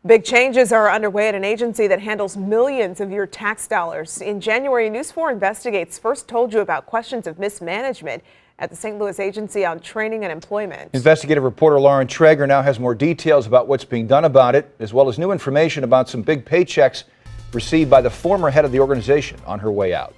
Big changes are underway at an agency that handles millions of your tax dollars. In January, News 4 Investigates first told you about questions of mismanagement at the St. Louis Agency on Training and Employment. Investigative reporter Lauren Traeger now has more details about what's being done about it, as well as new information about some big paychecks received by the former head of the organization on her way out.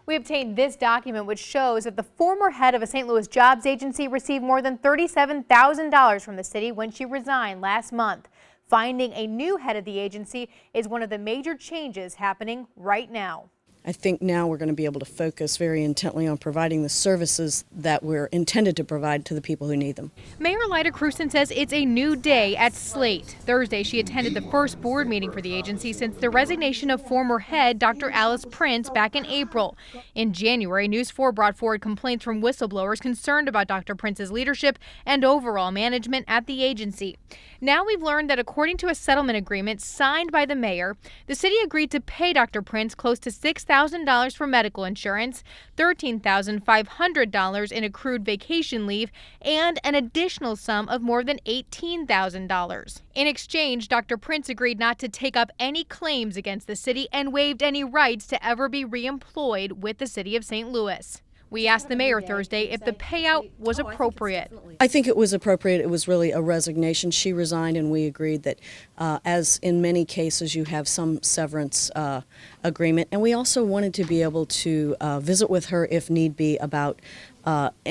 We obtained this document which shows that the former head of a St. Louis jobs agency received more than $37,000 from the city when she resigned last month. Finding a new head of the agency is one of the major changes happening right now. I think now we're going to be able to focus very intently on providing the services that we're intended to provide to the people who need them. Mayor Lyda Crusten says it's a new day at SLATE. Thursday, she attended the first board meeting for the agency since the resignation of former head Dr. Alice Prince back in April. In January, News 4 brought forward complaints from whistleblowers concerned about Dr. Prince's leadership and overall management at the agency. Now we've learned that according to a settlement agreement signed by the mayor, the city agreed to pay Dr. Prince close to $6,000 for medical insurance, $13,500 in accrued vacation leave, and an additional sum of more than $18,000. In exchange, Dr. Prince agreed not to take up any claims against the city and waived any rights to ever be reemployed with the city of St. Louis. We asked the mayor Thursday if the payout was appropriate. I think it was appropriate. It was really a resignation. She resigned, and we agreed that, as in many cases, you have some severance agreement. And we also wanted to be able to visit with her if need be about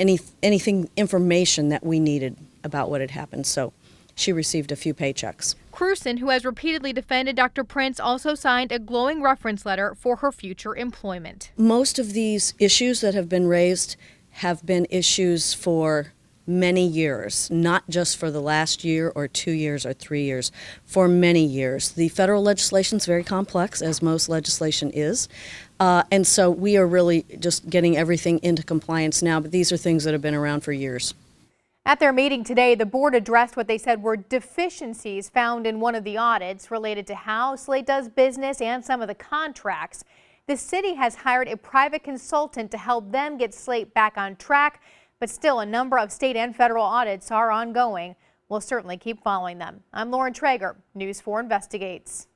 information that we needed about what had happened. So she received a few paychecks. Crusten, who has repeatedly defended Dr. Prince, also signed a glowing reference letter for her future employment. Most of these issues that have been raised have been issues for many years, not just for the last year or 2 years or 3 years, for many years. The federal legislation is very complex, as most legislation is, and so we are really just getting everything into compliance now, but these are things that have been around for years. At their meeting today, the board addressed what they said were deficiencies found in one of the audits related to how SLATE does business and some of the contracts. The city has hired a private consultant to help them get SLATE back on track, but still a number of state and federal audits are ongoing. We'll certainly keep following them. I'm Lauren Traeger, News 4 Investigates.